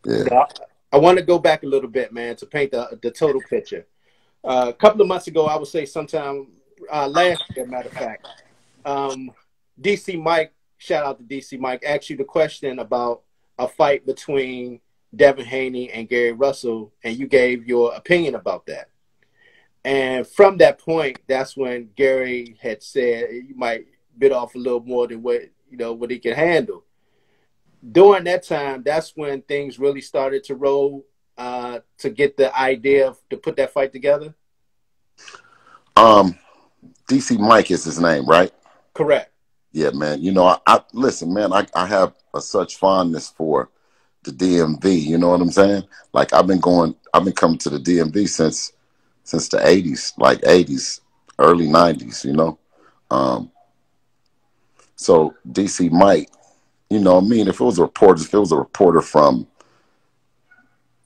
Yeah. Now, I want to go back a little bit, man, to paint the total picture. A couple of months ago, I would say sometime last year, matter of fact, um, DC Mike, shout out to DC Mike, asked you the question about a fight between Devin Haney and Gary Russell, and you gave your opinion about that. And from that point, that's when Gary had said you might bit off a little more than what he can handle. During that time, that's when things really started to roll to get the idea to put that fight together. Um, DC Mike is his name, right? Correct. Yeah, man. You know, I listen, man. I have such fondness for the DMV. You know what I'm saying? Like I've been coming to the DMV since the '80s, like '80s, early '90s. You know, um, so DC Mike. You know, I mean, if it was a reporter from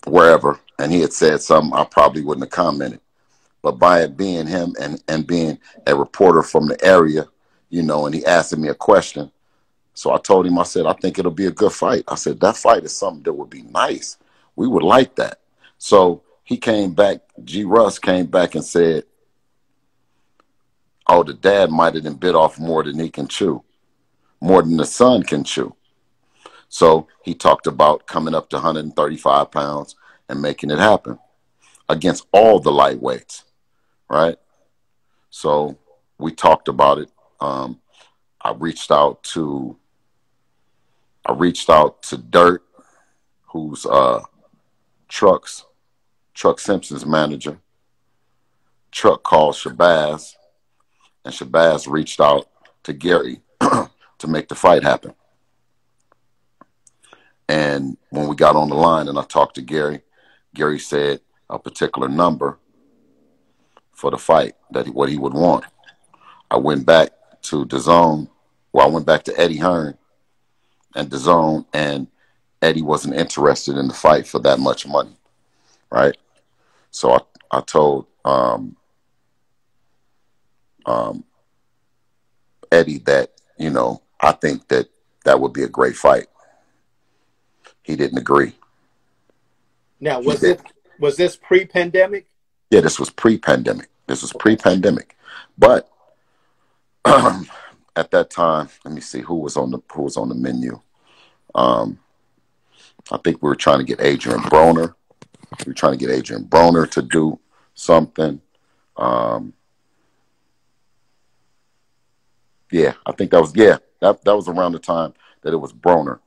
wherever, and he had said something, I probably wouldn't have commented. But by it being him and being a reporter from the area, you know, and he asked me a question. So I told him, I said, I think it'll be a good fight. I said, that fight is something that would be nice. We would like that. So he came back, G. Russ came back and said, oh, the dad might have been bit off more than he can chew, more than the son can chew. So he talked about coming up to 135 pounds and making it happen against all the lightweights, right? So we talked about it. I reached out to Dirt, who's Truck Simpson's manager. Truck called Shabazz, and Shabazz reached out to Gary to make the fight happen. And when we got on the line and I talked to Gary, Gary said a particular number for the fight, what he would want. I went back to Dazn. Well, I went back to Eddie Hearn and Dazn, and Eddie wasn't interested in the fight for that much money, right? So I told Eddie that, you know, I think that would be a great fight. He didn't agree. Now, was this pre-pandemic? Yeah, this was pre-pandemic. But at that time, let me see who was on the menu. I think we were trying to get Adrian Broner. We were trying to get Adrian Broner to do something. Yeah, I think that was around the time that it was Broner.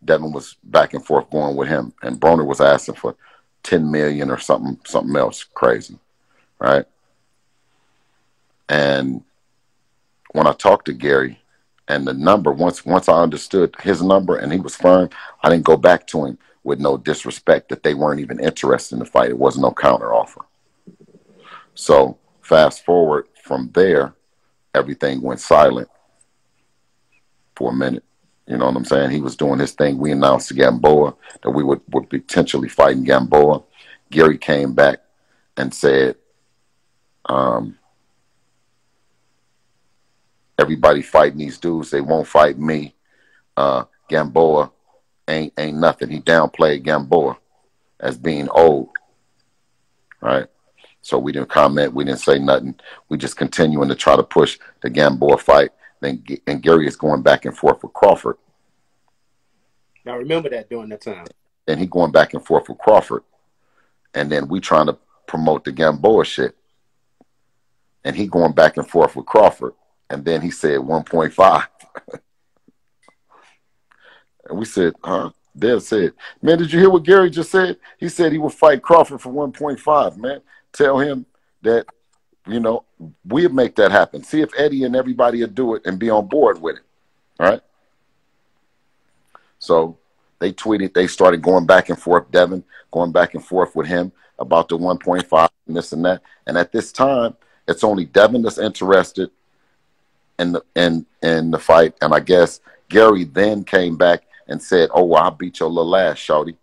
Devin was back and forth going with him, and Broner was asking for 10 million or something else crazy, right? And when I talked to Gary, and the number, once I understood his number and he was firm, I didn't go back to him with no disrespect that they weren't even interested in the fight. It wasn't no counter offer. So fast forward from there, everything went silent for a minute. You know what I'm saying? He was doing his thing. We announced to Gamboa that we would be potentially fighting Gamboa. Gary came back and said, everybody fighting these dudes. They won't fight me. Gamboa ain't nothing. He downplayed Gamboa as being old, right? So we didn't comment. We didn't say nothing. We just continuing to try to push the Gamboa fight. And Gary is going back and forth with Crawford. Now, remember that during that time. And he going back and forth with Crawford. And then we trying to promote the Gamboa shit. And he going back and forth with Crawford. And then he said 1.5. And we said, Dev said, man, did you hear what Gary just said? He said he would fight Crawford for 1.5, man. Tell him that, you know, we'll make that happen. See if Eddie and everybody will do it and be on board with it. All right? So they tweeted, they started going back and forth, Devin, going back and forth with him about the 1.5 and this and that. And at this time, it's only Devin that's interested in the fight. And I guess Gary then came back and said, oh, well, I'll beat your little ass, shawty.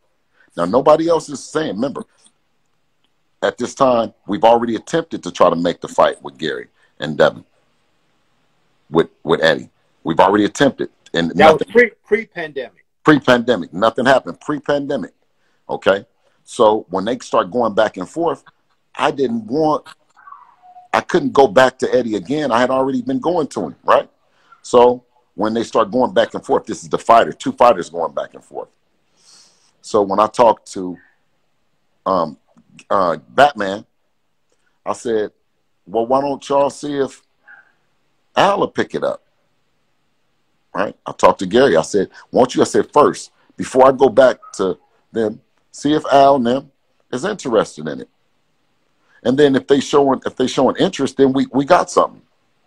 Now, nobody else is saying, remember, at this time, we've already attempted to try to make the fight with Gary and Devin, with Eddie. We've already attempted. And that was pre-pandemic. Pre-pandemic, nothing happened. Pre-pandemic, okay. So when they start going back and forth, I couldn't go back to Eddie again. I had already been going to him, right? So when they start going back and forth, this is the fighter, two fighters going back and forth. So when I talked to Batman, I said, well, why don't y'all see if Al will pick it up? Right? I talked to Gary. I said, won't you? I said, first, before I go back to them, see if Al and them is interested in it. And then if they showing interest, then we got something,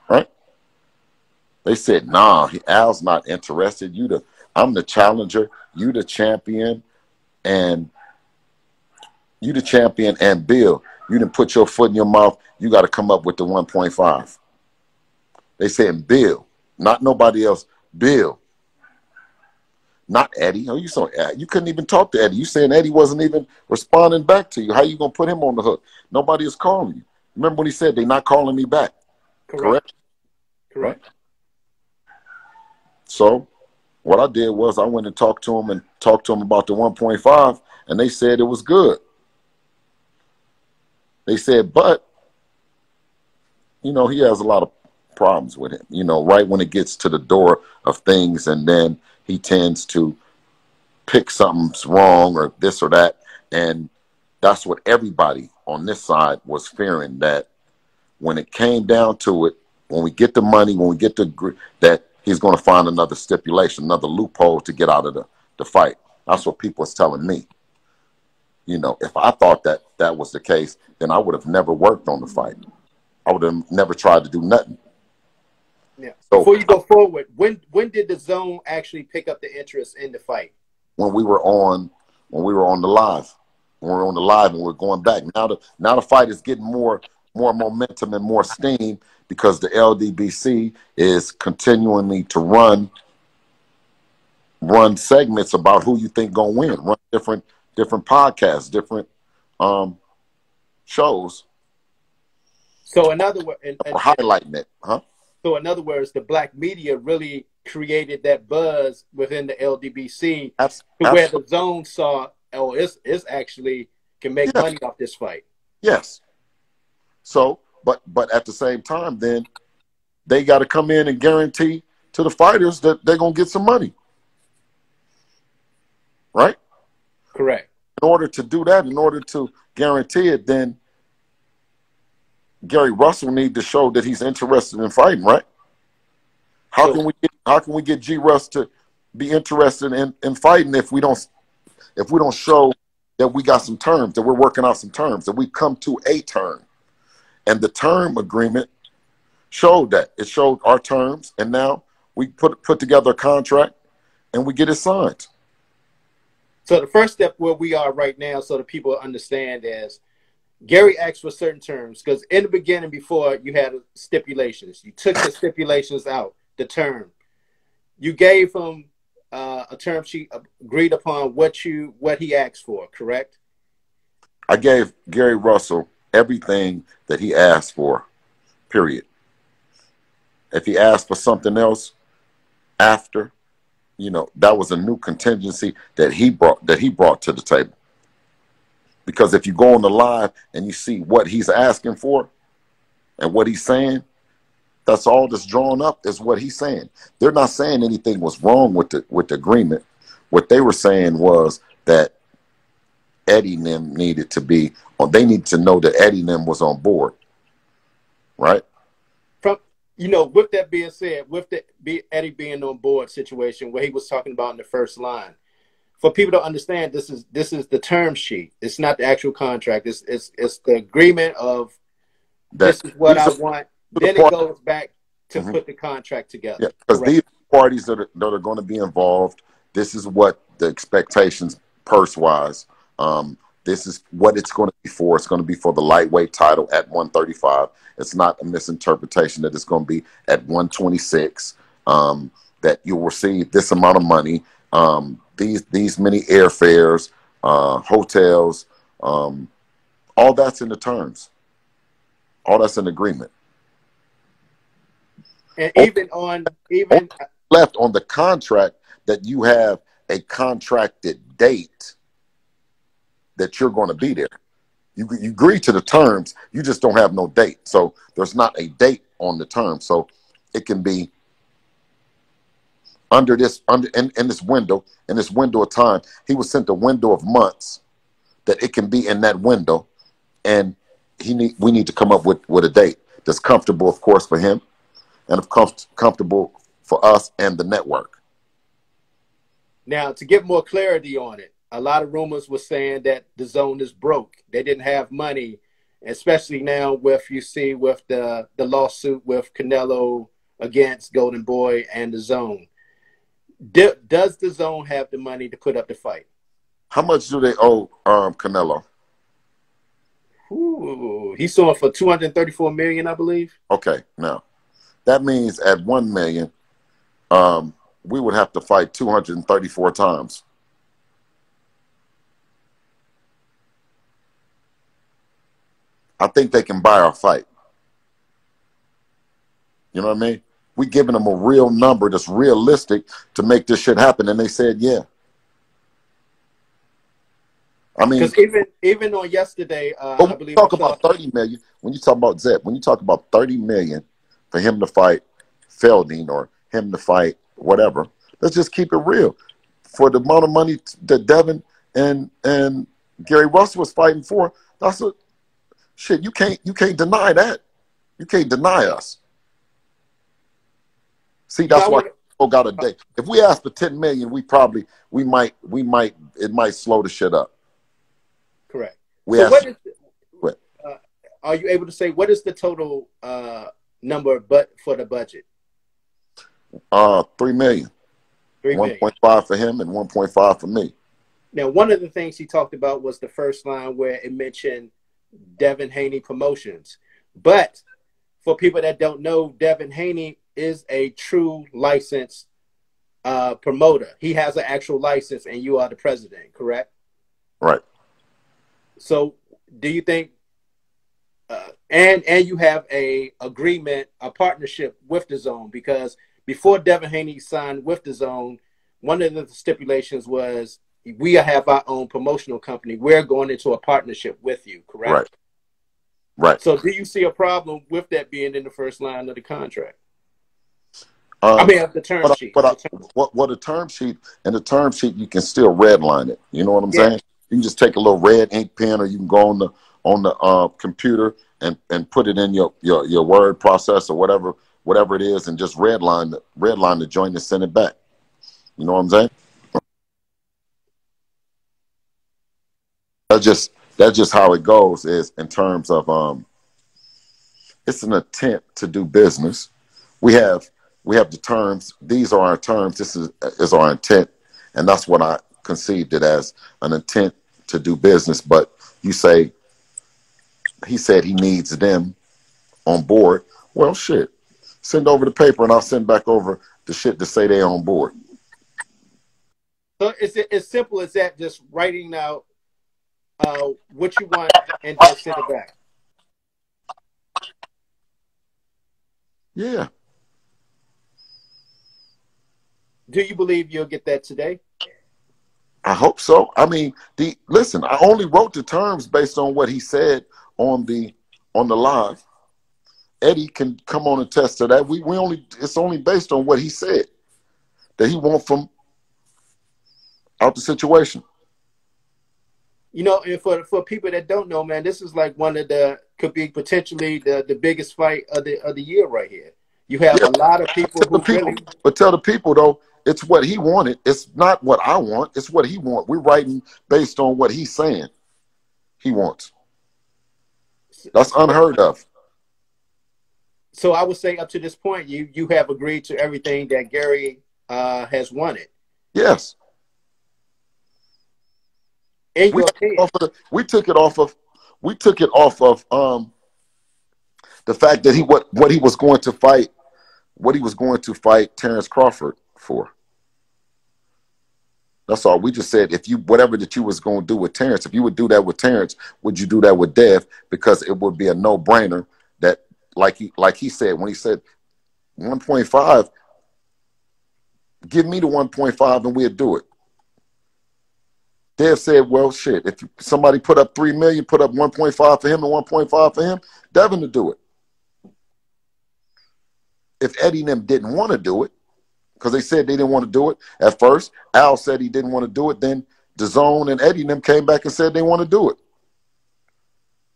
right? They said, nah, Al's not interested. I'm the challenger, you the champion, and Bill, you didn't put your foot in your mouth. You got to come up with the 1.5. They said Bill, not nobody else. Bill, not Eddie. Oh, you couldn't even talk to Eddie. You saying Eddie wasn't even responding back to you. How you gonna put him on the hook? Nobody is calling you. Remember when he said they're not calling me back? Correct. Right? So what I did was I went and talked to him about the 1.5, and they said it was good. They said, but he has a lot of problems with him, right when it gets to the door of things, and then he tends to pick something's wrong or this or that. And that's what everybody on this side was fearing, that when it came down to it, when we get the money, when we get that he's going to find another stipulation, another loophole to get out of the fight. That's what people was telling me. If I thought that was the case, then I would have never worked on the fight. I would have never tried to do nothing. Yeah. So, before you go forward, when did the Zone actually pick up the interest in the fight? When we were on the live. When we were on the live and we're going back. Now the fight is getting more momentum and more steam because the LDBC is continually to run segments about who you think gonna win. Run different podcasts, different shows. So in other words, highlighting it, huh? So in other words, the black media really created that buzz within the LDBC where the Zone saw, it's actually can make money off this fight. Yes. So, but at the same time, then they got to come in and guarantee to the fighters that they're gonna get some money, right? Correct. In order to do that, in order to guarantee it, then Gary Russell need to show that he's interested in fighting, right? How can we get G Russ to be interested in fighting if we don't show that we got some terms, that we're working out some terms, that we come to a term? And the term agreement showed that. It showed our terms, and now we put together a contract and we get it signed. So the first step where we are right now, so that people understand, is Gary asked for certain terms, because in the beginning, before, you had stipulations. You took the stipulations out, the term. You gave him a term sheet agreed upon what he asked for, correct? I gave Gary Russell everything that he asked for, period. If he asked for something else after, that was a new contingency that he brought to the table. Because if you go on the live and you see what he's asking for and what he's saying, that's all that's drawn up is what he's saying. They're not saying anything was wrong with the agreement. What they were saying was that Eddie and them needed to be, or they need to know that Eddie and them was on board, right? With that being said, with Eddie being on board situation where he was talking about in the first line, for people to understand, this is the term sheet. It's not the actual contract. It's the agreement of this is what I want. Then it goes back to put the contract together. Yeah, because these parties that are going to be involved, this is what the expectations purse-wise. This is what it's going to be for. It's going to be for the lightweight title at 135. It's not a misinterpretation that it's going to be at 126. That you'll receive this amount of money. These many airfares, hotels, all that's in the terms. All that's in agreement. And even left on the contract that you have a contracted date that you're going to be there. You agree to the terms, you just don't have no date. So there's not a date on the term. So it can be in this window of time. He was sent a window of months that it can be in that window, and we need to come up with a date that's comfortable, of course, for him, and comfortable for us and the network. Now, to get more clarity on it, a lot of rumors were saying that Dazn is broke. They didn't have money, especially now with the lawsuit with Canelo against Golden Boy and Dazn. Does Dazn have the money to put up the fight? How much do they owe Canelo? Ooh, he's suing for $234 million, I believe. Okay, now that means at $1 million, we would have to fight 234 times. I think they can buy our fight. You know what I mean? We giving them a real number that's realistic to make this shit happen, and they said, yeah. I mean, because even on yesterday, I believe talk about 30 million. When you talk about Zep, when you talk about 30 million for him to fight Felding or him to fight whatever, let's just keep it real. For the amount of money that Devin and Gary Russell was fighting for, that's a shit. You can't deny that. You can't deny us. See, that's why people got a day. If we ask for 10 million, it might slow the shit up. Correct. So are you able to say what is the total number for the budget? 3 million. 1.5 for him and 1.5 for me. Now, one of the things he talked about was the first line where it mentioned Devin Haney Promotions. But for people that don't know, Devin Haney is a true licensed promoter. He has an actual license, and you are the president, correct? Right. So do you think, and you have a partnership with Dazn, because before Devin Haney signed with Dazn, one of the stipulations was we have our own promotional company. We're going into a partnership with you, correct? Right. Right. So do you see a problem with that being in the first line of the contract? I mean, the term sheet. What a term sheet, and the term sheet, you can still redline it. You know what I'm saying? You can just take a little red ink pen, or you can go on the computer and put it in your word processor, whatever it is, and just redline the joint and send it back. You know what I'm saying? That's just how it goes, is in terms of it's an attempt to do business. We have the terms. These are our terms. This is our intent, and that's what I conceived it as, an intent to do business. But you say, he said he needs them on board. Well, shit, send over the paper and I'll send back over the shit to say they on board. So is it as simple as that, just writing out what you want and just send it back? Yeah. Do you believe you'll get that today? I hope so. I mean, listen, I only wrote the terms based on what he said on the live. Eddie can come on and test to that. It's only based on what he said that he wants from out the situation. You know, and for people that don't know, man, this is like could be potentially the biggest fight of the year right here. You have a lot of people but tell the people though, it's what he wanted. It's not what I want. It's what he wants. We're writing based on what he's saying he wants. That's unheard of. So I would say up to this point, you have agreed to everything that Gary has wanted. Yes. We took it off of the fact that what he was going to fight Terrence Crawford for. That's all. We just said, whatever that you was going to do with Terrence, if you would do that with Terrence, would you do that with Dev? Because it would be a no-brainer that, like he said, when he said 1.5, give me the 1.5 and we'll do it. Dev said, well, shit, if somebody put up 3 million, put up 1.5 for him and 1.5 for him, Devin to do it. If Eddie and them didn't want to do it, because they said they didn't want to do it at first, Al said he didn't want to do it, then Dazn and Eddie and them came back and said they want to do it.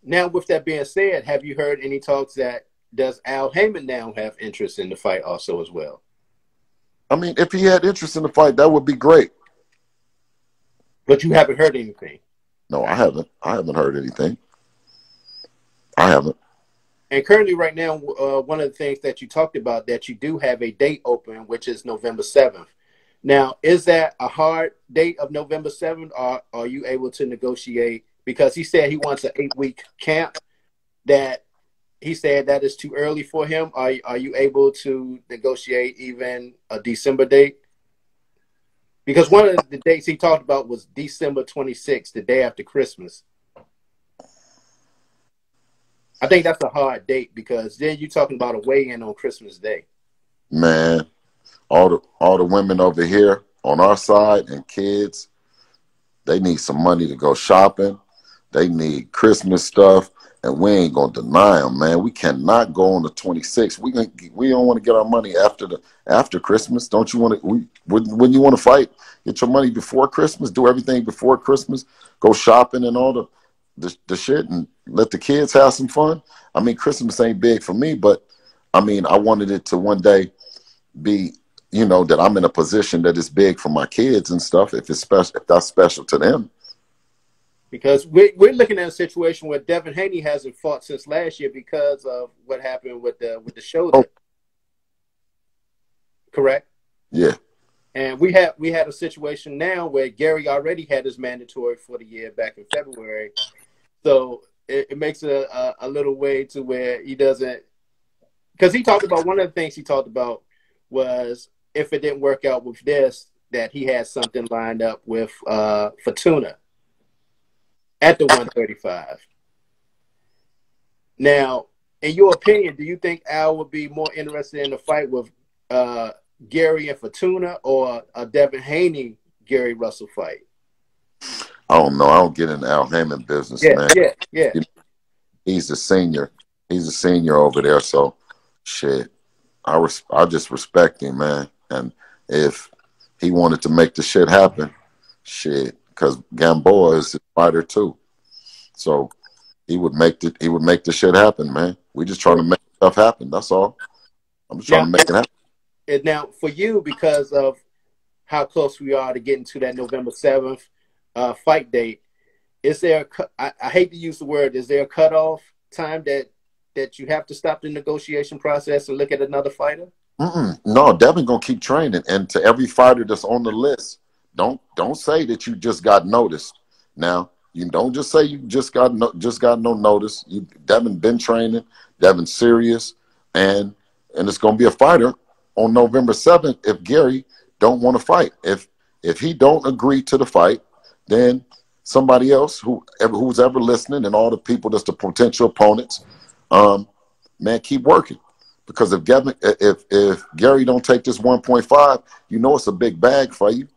Now, with that being said, have you heard any talks that does Al Haymon now have interest in the fight also as well? I mean, if he had interest in the fight, that would be great. But you haven't heard anything? No, I haven't. I haven't heard anything. I haven't. And currently right now, one of the things that you talked about, that you do have a date open, which is November 7th. Now, is that a hard date of November 7th, or are you able to negotiate? Because he said he wants an 8-week camp, that he said that is too early for him. Are you able to negotiate even a December date? Because one of the dates he talked about was December 26th, the day after Christmas. I think that's a hard date, because then you're talking about a weigh-in on Christmas Day. Man, all the women over here on our side and kids, they need some money to go shopping. They need Christmas stuff, and we ain't gonna deny them, man. We cannot go on the 26th. We don't want to get our money after Christmas. Don't you want to? When you want to fight, get your money before Christmas. Do everything before Christmas. Go shopping and all the shit, and let the kids have some fun. I mean, Christmas ain't big for me, but I mean, I wanted it to one day be, you know, that I'm in a position that is big for my kids and stuff. If it's special, if that's special to them. Because we're looking at a situation where Devin Haney hasn't fought since last year because of what happened with the shoulder. Oh. Correct? Yeah. And we had a situation now where Gary already had his mandatory for the year back in February. So it makes it a little way to where he doesn't, because he talked about, one of the things he talked about was if it didn't work out with this, that he had something lined up with Fortuna at the 135. Now, in your opinion, do you think Al would be more interested in a fight with Gary and Fortuna, or a Devin Haney Gary Russell fight? I don't know. I don't get into Al Haymon business, man. Yeah. He's a senior. He's a senior over there. So, shit, I just respect him, man. And if he wanted to make the shit happen, shit, because Gamboa is a fighter too. So he would make the shit happen, man. We just trying to make stuff happen. That's all. I'm just trying to make it happen. And now for you, because of how close we are to getting to that November 7th fight date, is there I hate to use the word, is there a cutoff time that you have to stop the negotiation process and look at another fighter? No, Devin gonna keep training, and to every fighter that's on the list, don't say that you just got noticed. Now, you don't just say you just got no notice. Devin been training, Devin's serious, and it's gonna be a fighter on November 7th if Gary don't want to fight. If he don't agree to the fight, then somebody else who's ever listening, and all the people that's the potential opponents, man, keep working. Because if Gary don't take this 1.5, you know it's a big bag for you.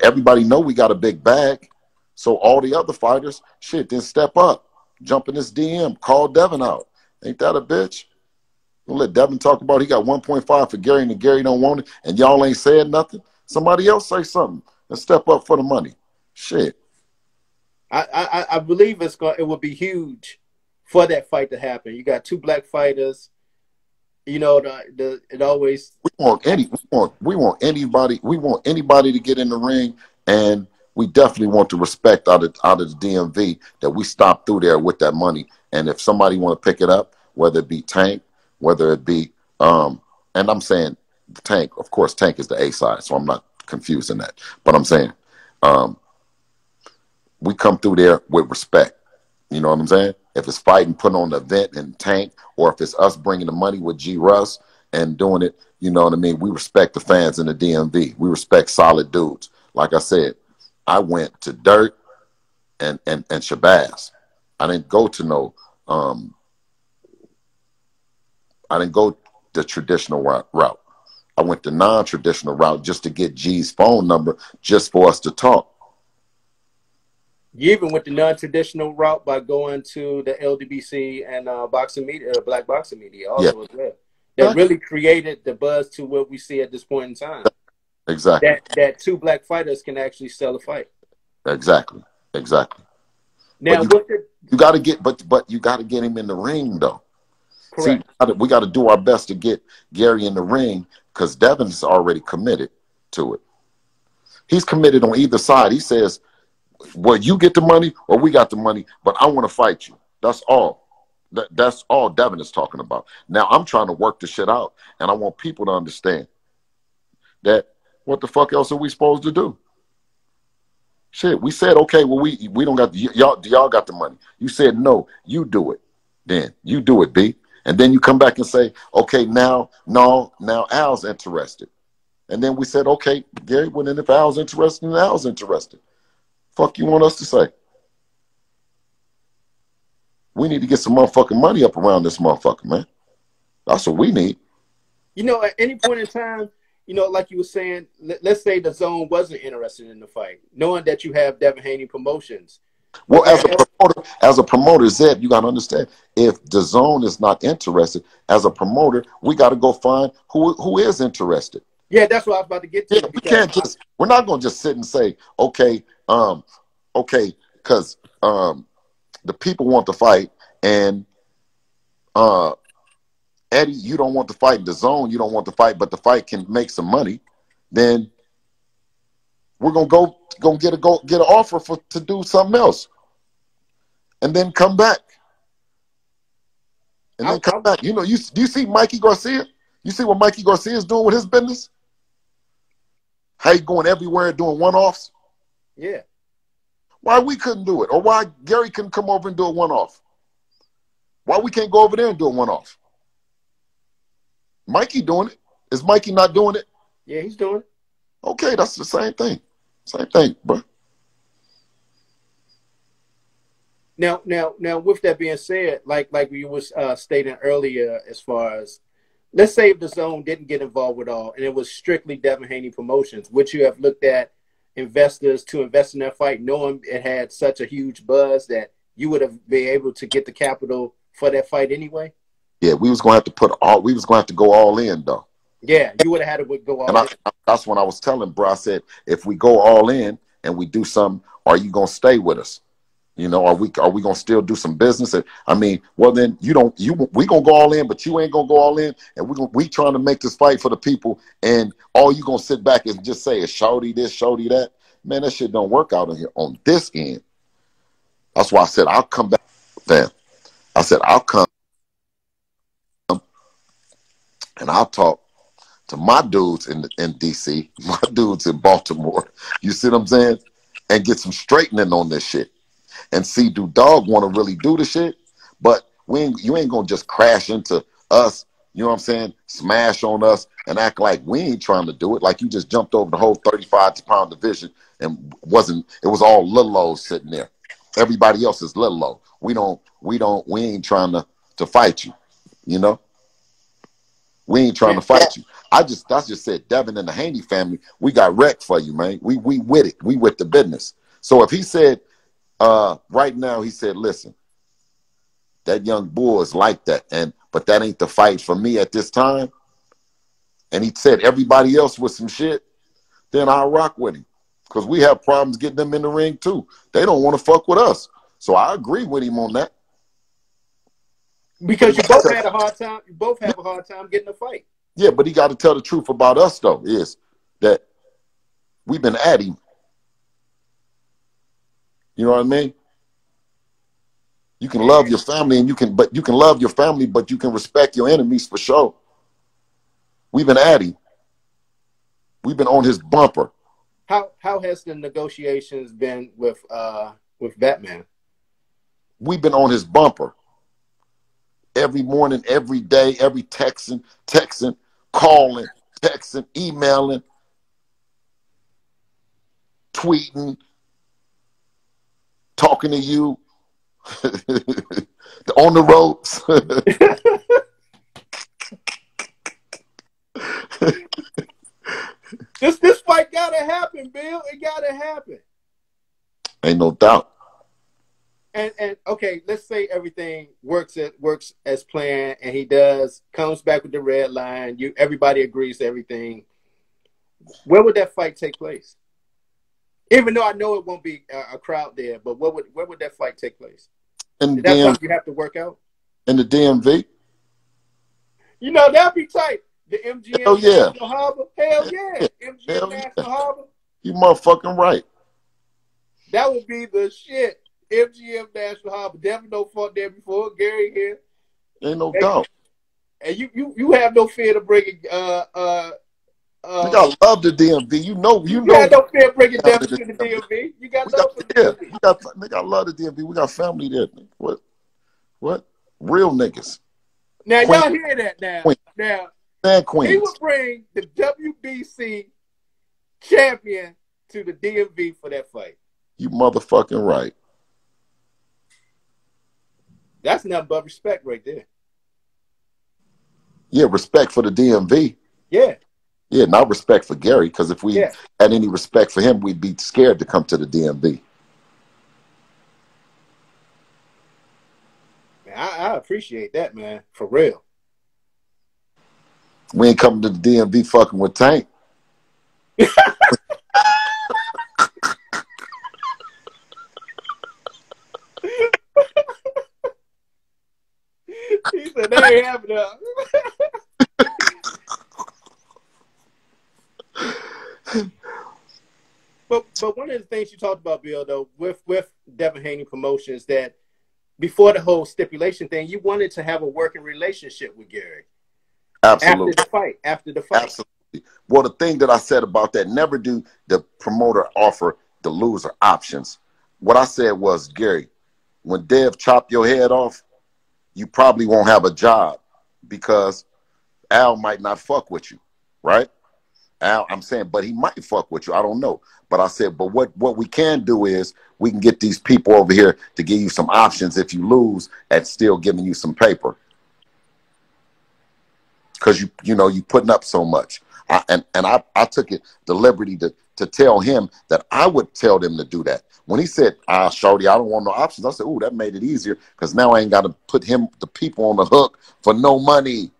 Everybody know we got a big bag. So all the other fighters, shit, then step up. Jump in this DM. Call Devin out. Ain't that a bitch? Don't let Devin talk about he got 1.5 for Gary and Gary don't want it, and y'all ain't saying nothing. Somebody else say something and step up for the money. Shit. I believe it would be huge for that fight to happen. You got two black fighters. You know, it always, we want anybody to get in the ring, and we definitely want the respect out of the DMV that we stop through there with that money. And if somebody want to pick it up, whether it be Tank, whether it be and I'm saying Tank, of course, Tank is the A side, so I'm not confusing that. But I'm saying we come through there with respect. You know what I'm saying? If it's fighting, putting on the event and Tank, or if it's us bringing the money with G. Russ and doing it, you know what I mean? We respect the fans in the DMV. We respect solid dudes. Like I said, I went to Dirt and Shabazz. I didn't go to no, I didn't go the traditional route. I went the non-traditional route just to get G's phone number, just for us to talk. You even went the non-traditional route by going to the LDBC and boxing media, Black Boxing Media, Yeah, also as well. That really created the buzz to what we see at this point in time. exactly, That two black fighters can actually sell a fight. exactly, exactly. But Now, with the you got to get, but you got to get him in the ring though. See, correct, we got to do our best to get Gary in the ring because Devin's already committed to it. He's committed on either side. He says, well, you get the money or we got the money, but I want to fight you. That's all. That's all Devin is talking about. Now I'm trying to work the shit out, and I want people to understand that what the fuck else are we supposed to do? Shit, we said okay. Well, we don't got y'all got the money. You said no, you do it. Then you do it, B. And then you come back and say, okay, now Al's interested. And then we said, okay, Gary, well then if Al's interested, then Al's interested. Fuck you want us to say? We need to get some motherfucking money up around this motherfucker, man. That's what we need. you know, at any point in time, you know, like you were saying, let's say the Zone wasn't interested in the fight, knowing that you have Devin Haney Promotions. Well, as a promoter, Zeb, you gotta understand, if the Zone is not interested, as a promoter, we gotta go find who is interested. Yeah, that's what I was about to get to. Yeah, we're not gonna just sit and say, okay, because the people want to fight, and Eddie, you don't want to fight. The Zone, you don't want to fight, but the fight can make some money. Then we're gonna get an offer to do something else, and then come back, You know, do you see Mikey Garcia? You see what Mikey Garcia is doing with his business? How he going everywhere doing one-offs? Yeah. Why we couldn't do it, or why Gary couldn't come over and do a one-off? Why we can't go over there and do a one-off? Mikey doing it. Is Mikey not doing it? Yeah, he's doing it. Okay, that's the same thing. Same thing, bro. Now, with that being said, like you was stating earlier, as far as let's say if the Zone didn't get involved with all, and it was strictly Devin Haney Promotions, would you have looked at investors to invest in that fight, knowing it had such a huge buzz that you would have been able to get the capital for that fight anyway? Yeah, we was gonna have to go all in though. Yeah, you would have had to go all in. That's when I was telling bro, I said, if we go all in and we do something, are you gonna stay with us? You know, are we gonna still do some business? I mean, well then we gonna go all in, but you ain't gonna go all in, and we trying to make this fight for the people, and all you gonna sit back and just say is shorty this, shorty that. Man, that shit don't work out in here on this end. That's why I said I'll come back then. I said I'll come and I'll talk to my dudes in DC, my dudes in Baltimore. You see what I'm saying? And get some straightening on this shit. And see, do dog want to really do the shit? But you ain't gonna just crash into us, you know what I'm saying? Smash on us and act like we ain't trying to do it. Like you just jumped over the whole 35-pound division and it was all little O's sitting there. Everybody else is little O. We ain't trying to fight you, you know? We ain't trying to fight you. I just said, Devin and the Haney family, we got wrecked for you, man. We with it. We with the business. So if he said, right now, he said, listen, that young bull is like that, but that ain't the fight for me at this time. And he said everybody else with some shit, then I'll rock with him. Because we have problems getting them in the ring too. They don't want to fuck with us. So I agree with him on that. Because you both had a hard time. You both have a hard time getting a fight. Yeah, but he got to tell the truth about us though, is that we've been at him. You know what I mean? You can love your family and you can love your family, but you can respect your enemies for sure. We've been at him. We've been on his bumper. How has the negotiations been with Batman? We've been on his bumper. Every morning, every day, every texting, calling, texting, emailing, tweeting, talking to you on the ropes. This fight gotta happen, Bill. It gotta happen. Ain't no doubt. And okay, let's say everything works as planned, and he comes back with the red line. Everybody agrees to everything. Where would that fight take place? Even though I know it won't be a crowd there, but where would that fight take place? In Is that the something you have to work out? in the DMV. You know, that'd be tight. The Hell MGM yeah. National Harbour. Hell yeah. MGM Hell National yeah. Harbour. You motherfucking right. That would be the shit. MGM National Harbour. Devin no fought there before. Gary here. Ain't no doubt. And you have no fear to bringing Nigga, I love the DMV. You know. you got no fear bringing Devin to the DMV. You got love for the DMV. Nigga, I love the DMV. We got family there. Nigga. What? Real niggas. Now Queen, y'all hear that now. Queen. Now And Queens. he would bring the WBC champion to the DMV for that fight. You motherfucking right. That's nothing but respect right there. Yeah, respect for the DMV. Yeah. Yeah, not respect for Gary, because if we had any respect for him, we'd be scared to come to the DMV. Man, I appreciate that, man. For real. We ain't coming to the DMV fucking with Tank. He said, that ain't happening. But one of the things you talked about, Bill, though, with Devin Haney Promotions, that before the whole stipulation thing, you wanted to have a working relationship with Gary. Absolutely. After the fight. Absolutely. Well, the thing that I said about that, never do the promoter offer the loser options. What I said was, Gary, when Dev chop your head off, you probably won't have a job because Al might not fuck with you, right? Al, I'm saying, but he might fuck with you. I don't know. But I said, but what we can do is we can get these people over here to give you some options if you lose at still giving you some paper. Because you know, you putting up so much. I took the liberty to tell him that I would tell them to do that. When he said, shorty, I don't want no options, I said, ooh, that made it easier because now I ain't got to put the people on the hook for no money.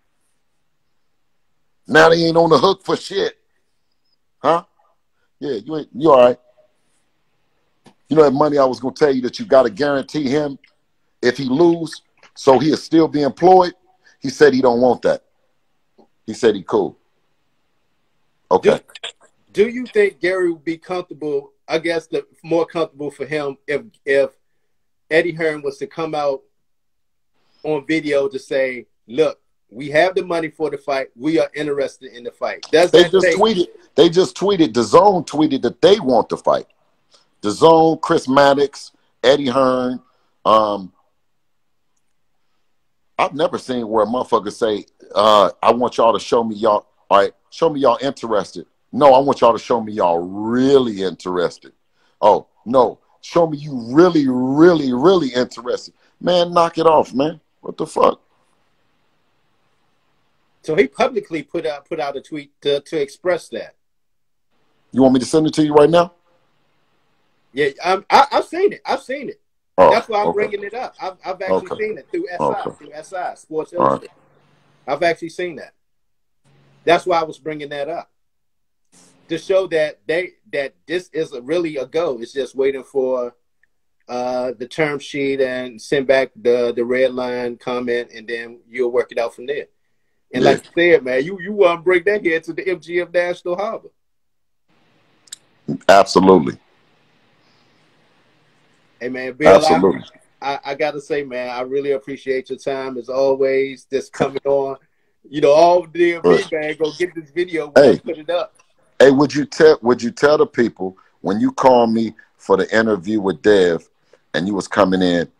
Now they ain't on the hook for shit. Huh? Yeah, you all right. You know that money I was going to tell you that you got to guarantee him if he lose so he'll still be employed? He said he don't want that. He said he cool. Okay. Do you think Gary would be comfortable, I guess more comfortable for him if Eddie Hearn was to come out on video to say, look, we have the money for the fight. We are interested in the fight. They just tweeted, Dazn tweeted that they want the fight. Dazn, Chris Maddox, Eddie Hearn. I've never seen where a motherfucker say, I want y'all to show me y'all, all right, show me y'all interested. No, I want y'all to show me y'all really interested. Oh, no, show me you really, really, really interested. Man, knock it off, man. What the fuck? So he publicly put out a tweet to express that. You want me to send it to you right now? Yeah, I've seen it. I've seen it. Oh, that's why I'm bringing it up. I've actually seen it through SI, Sports Illustrated. I've actually seen that. That's why I was bringing that up. To show that this is really a go. It's just waiting for the term sheet and send back the red line comment, and then you'll work it out from there. And like you said, man, you want to bring that here to the MGM National Harbour. Absolutely. Hey, man, Bill, absolutely. I got to say, man, I really appreciate your time as always. Just coming on. You know, all the DMV, man, go get this video when I put it up. Hey, would you tell the people when you called me for the interview with Dev and you was coming in,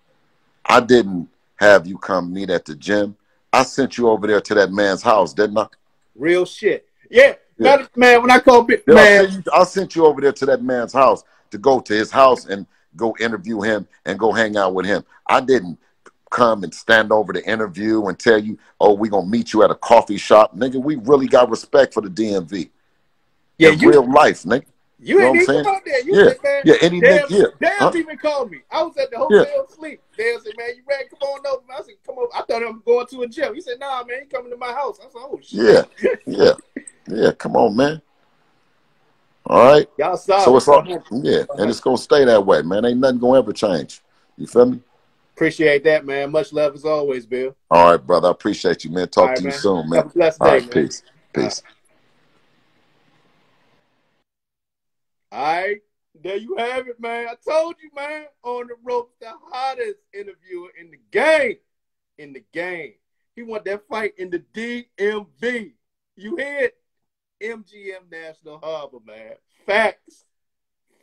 I didn't have you come meet at the gym. I sent you over there to that man's house, didn't I? Real shit. Yeah. Man, when I called I sent you over there to that man's house to go to his house and go interview him and go hang out with him. I didn't come and stand over the interview and tell you, oh, we're going to meet you at a coffee shop. Nigga, we really got respect for the DMV. Yeah, real life, nigga. You You know ain't what I'm even saying? come out there. You Yeah, say, man, yeah. Any nigga, yeah, Dazn even called me. I was at the yeah, hotel sleep. Dazn said, man, you ready? Come on over. I said, come over. I thought I was going to a gym. He said, nah, man, you coming to my house. I said, oh, yeah, shit. yeah, yeah. Come on, man. All right. Y'all So solid. it's all 100. yeah, and 100. it's gonna stay that way, man. Ain't nothing gonna ever change. You feel me? Appreciate that, man. Much love as always, Bill. All right, brother. I appreciate you, man. All Talk right, to you man. soon, man. Have a blessed All day, right, man. peace. All right. Peace. All right. There you have it, man. I told you, man. On the ropes, the hottest interviewer in the game. In the game. He won that fight in the DMV. You hear it? MGM National Harbour, man. Facts.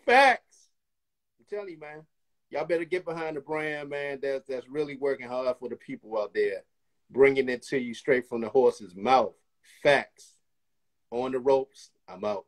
Facts. I'm telling you, man. Y'all better get behind the brand, man. That's really working hard for the people out there. Bringing it to you straight from the horse's mouth. Facts. On the ropes. I'm out.